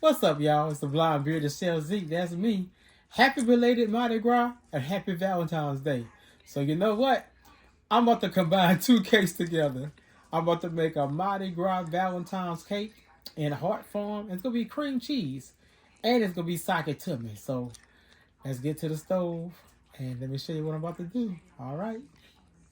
What's up, y'all? It's the Blind Bearded Chef Zeke. That's me. Happy belated Mardi Gras and happy Valentine's Day. So you know what? I'm about to combine two cakes together. I'm about to make a Mardi Gras Valentine's cake in heart form. It's gonna be cream cheese, and it's gonna be ItTo Me. So let's get to the stove and let me show you what I'm about to do. All right.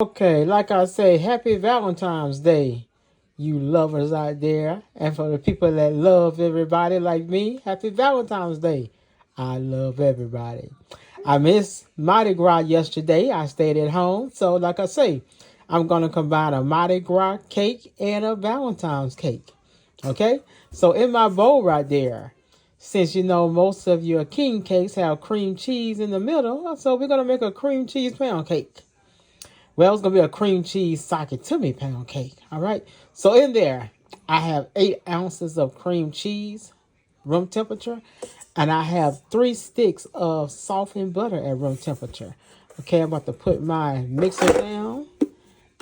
Okay, like I say, happy Valentine's Day, you lovers out there. And for the people that love everybody like me, happy Valentine's Day. I love everybody. I missed Mardi Gras yesterday. I stayed at home. So like I say, I'm going to combine a Mardi Gras cake and a Valentine's cake. Okay? So in my bowl right there, since you know most of your king cakes have cream cheese in the middle, so we're going to make a cream cheese pound cake. Well, it's going to be a cream cheese ItTo Me pound cake. All right. So in there, I have 8 ounces of cream cheese, room temperature. And I have 3 sticks of softened butter at room temperature. Okay, I'm about to put my mixer down.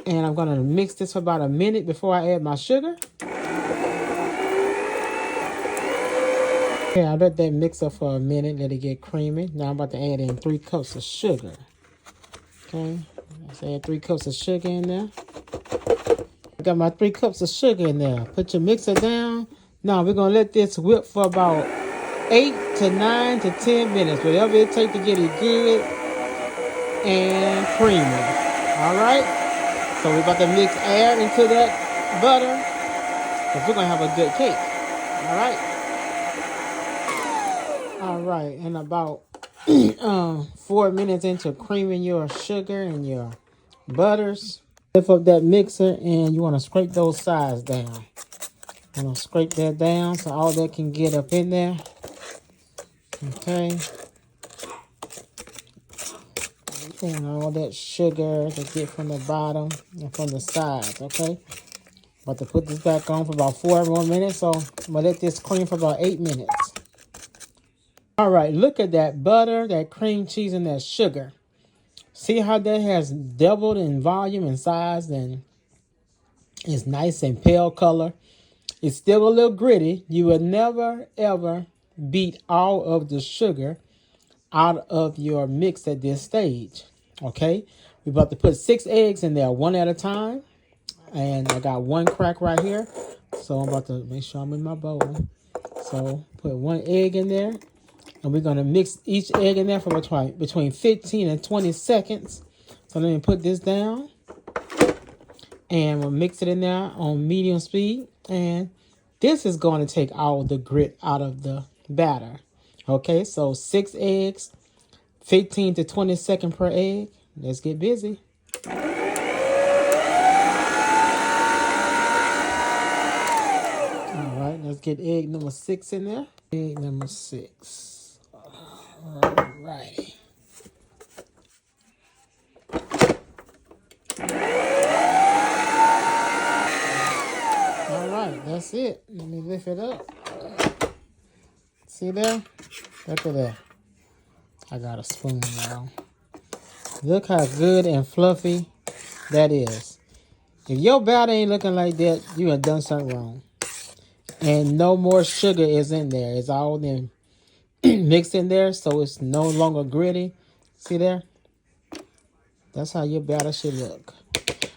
And I'm going to mix this for about a minute before I add my sugar. Okay, I let that mix up for a minute, let it get creamy. Now I'm about to add in 3 cups of sugar. Okay. Let's add 3 cups of sugar in there. I got my 3 cups of sugar in there. Put your mixer down. Now we're going to let this whip for about 8 to 9 to 10 minutes. Whatever it takes to get it good and creamy. All right? So we're about to mix air into that butter because we're going to have a good cake. All right? All right. And about 4 minutes into creaming your sugar and your butters, lift up that mixer and you want to scrape those sides down. You want to scrape that down so all that can get up in there. Okay. And all that sugar to get from the bottom and from the sides. Okay. About to put this back on for about 4 more minutes. So I'm going to let this cream for about 8 minutes. All right. Look at that butter, that cream cheese, and that sugar. See how that has doubled in volume and size, and it's nice and pale color. It's still a little gritty. You will never, ever beat all of the sugar out of your mix at this stage. Okay? We're about to put 6 eggs in there, 1 at a time. And I got 1 crack right here. So I'm about to make sure I'm in my bowl. So put 1 egg in there. And we're going to mix each egg in there for between 15 and 20 seconds. So let me put this down. And we'll mix it in there on medium speed. And this is going to take all the grit out of the batter. Okay, so 6 eggs, 15 to 20 seconds per egg. Let's get busy. All right, let's get egg number 6 in there. Egg number 6. All righty. All right, that's it. Let me lift it up. See there? Look at that. I got a spoon now. Look how good and fluffy that is. If your batter ain't looking like that, you have done something wrong. And no more sugar is in there. It's all in mixed in there, so it's no longer gritty. See there? That's how your batter should look.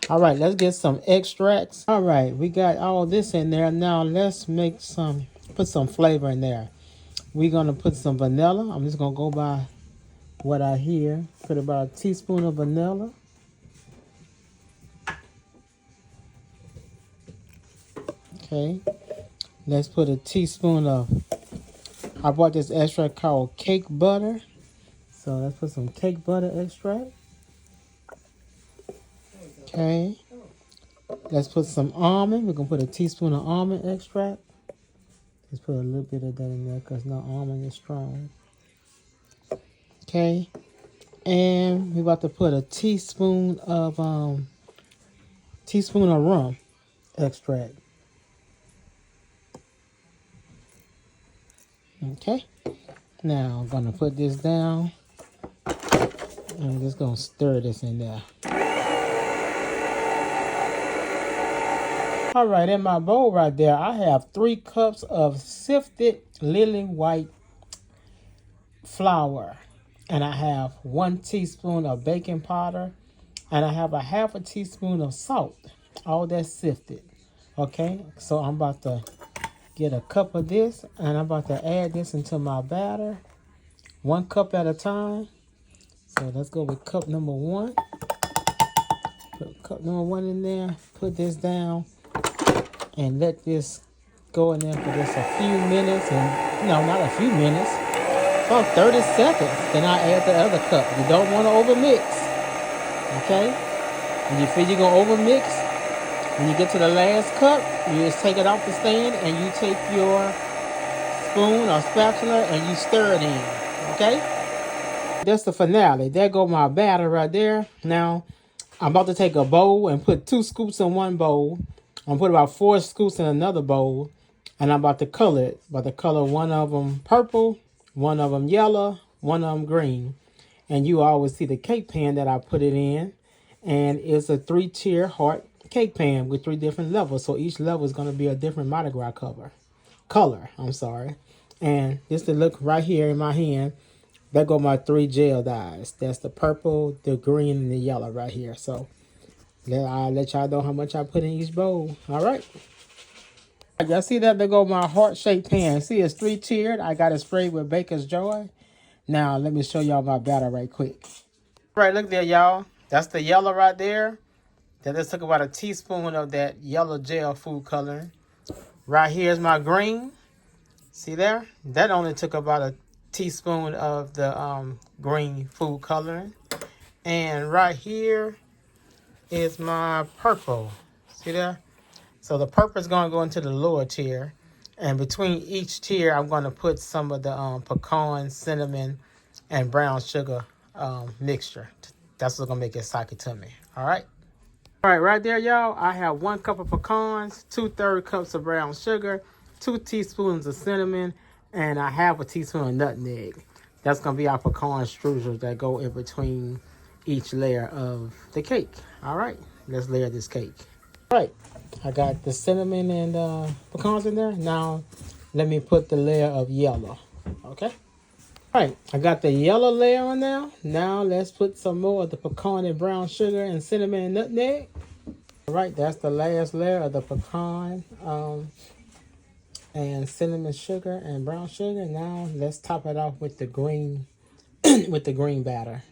All right, let's get some extracts. All right, we got all this in there. Now let's put some flavor in there. We're going to put some vanilla. I'm just going to go by what I hear. Put about a teaspoon of vanilla. Okay. Let's put a teaspoon of, I bought this extract called cake butter. So let's put some cake butter extract. Okay. Let's put some almond. We're going to put a teaspoon of almond extract. Let's put a little bit of that in there because no almond is strong. Okay. And we're about to put a teaspoon of rum extract. Okay. Now I'm going to put this down. And I'm just going to stir this in there. All right, in my bowl right there, I have 3 cups of sifted lily white flour. And I have 1 teaspoon of baking powder. And I have a half a teaspoon of salt. All that's sifted. Okay, so I'm about to get a cup of this. And I'm about to add this into my batter. 1 cup at a time. So let's go with cup number 1. Put cup number 1 in there. Put this down. And let this go in there for just a few minutes. And no, not a few minutes. About 30 seconds. Then I add the other cup. You don't want to overmix. Okay? When you feel you're going to overmix, when you get to the last cup, you just take it off the stand and you take your spoon or spatula and you stir it in. Okay? That's the finale. There go my batter right there. Now, I'm about to take a bowl and put 2 scoops in one bowl. I'm going to put about 4 scoops in another bowl. And I'm about to color it. About to color one of them purple, one of them yellow, one of them green. And you always see the cake pan that I put it in. And it's a 3-tier heart cake pan with 3 different levels. So each level is going to be a different Mardi Gras color. And just to look right here in my hand, there go my 3 gel dyes. That's the purple, the green, and the yellow right here. So I'll let y'all know how much I put in each bowl. All right. Y'all see that? There go my heart-shaped pan. See, it's 3-tiered. I got it sprayed with Baker's Joy. Now, let me show y'all my batter right quick. All right, look there, y'all. That's the yellow right there. That just took about a teaspoon of that yellow gel food coloring. Right here is my green. See there? That only took about a teaspoon of the green food coloring. And right here is my purple. See there? So the purple is going to go into the lower tier. And between each tier, I'm going to put some of the pecan, cinnamon, and brown sugar mixture. That's what's going to make it sake to me. All right? All right, right there, y'all. I have 1 cup of pecans, 2/3 cups of brown sugar, 2 teaspoons of cinnamon, and a half a teaspoon of nutmeg. That's going to be our pecan streusels that go in between each layer of the cake. All right, let's layer this cake. All right, I got the cinnamon and pecans in there. Now, let me put the layer of yellow. Okay. All right, I got the yellow layer on there. Now, let's put some more of the pecan and brown sugar and cinnamon and nutmeg. All right, that's the last layer of the pecan and cinnamon sugar and brown sugar. Now, let's top it off with the green with the green batter.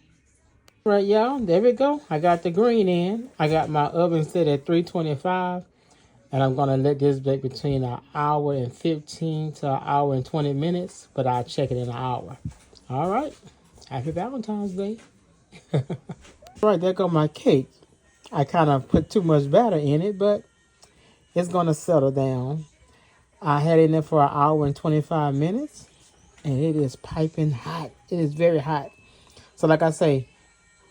All right, y'all, there we go. I got the green in. I got my oven set at 325. And I'm going to let this bake between an hour and 15 to an hour and 20 minutes. But I'll check it in an hour. All right. Happy Valentine's Day. All right, there go my cake. I kind of put too much batter in it, but it's going to settle down. I had it in there for an hour and 25 minutes. And it is piping hot. It is very hot. So like I say,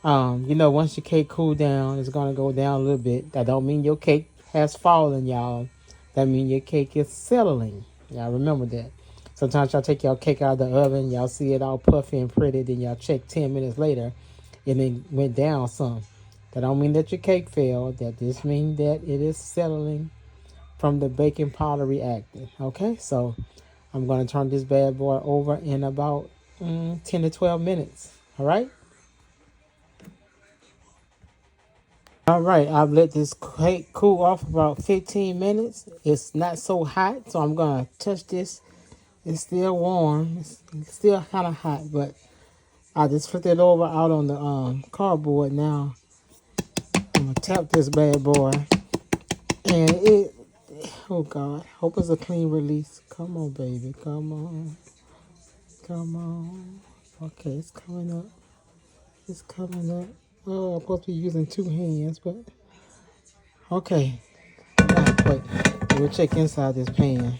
once your cake cool down, it's going to go down a little bit. That don't mean your cake has fallen, y'all. That means your cake is settling. Y'all remember that. Sometimes y'all take your cake out of the oven, y'all see it all puffy and pretty, then y'all check 10 minutes later and it went down some. That don't mean that your cake failed. That just means that it is settling from the baking powder reacting. Okay, so I'm going to turn this bad boy over in about 10 to 12 minutes. All right. All right, I've let this cake cool off about 15 minutes. It's not so hot, so I'm going to touch this. It's still warm. It's still kind of hot, but I just flipped it over out on the cardboard now. I'm going to tap this bad boy. And it, oh God, hope it's a clean release. Come on, baby, come on. Come on. Okay, it's coming up. It's coming up. Oh, I'm supposed to be using 2 hands, but okay. Wait, we'll check inside this pan.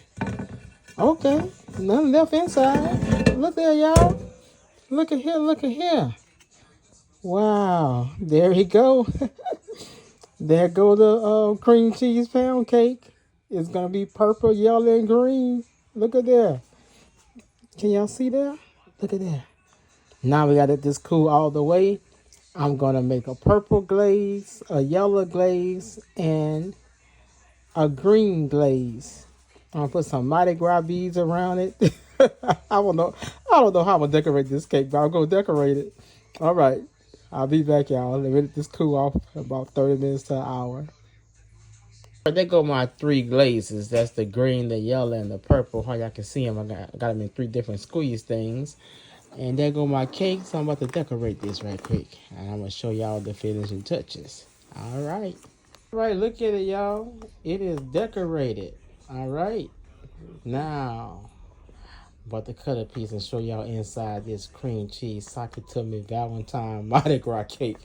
Okay, nothing left inside. Look there, y'all. Look at here, look at here. Wow, there you go. There go the cream cheese pound cake. It's gonna be purple, yellow, and green. Look at there. Can y'all see there? Look at there. Now we gotta let this cool all the way. I'm going to make a purple glaze, a yellow glaze, and a green glaze. I'm gonna put some Mardi Gras beads around it. I don't know. I don't know how I'm gonna decorate this cake, but I'll go decorate it. All right. I'll be back, y'all. Let this cool off about 30 minutes to an hour. There go my three glazes. That's the green, the yellow, and the purple. How y'all can see them, I got them in 3 different squeeze things. And there go my cake. So I'm about to decorate this right quick. And I'm going to show y'all the finishing touches. All right. All right, look at it, y'all. It is decorated. All right. Now, I'm about to cut a piece and show y'all inside this cream cheese ItTo Me Valentine Mardi Gras cake.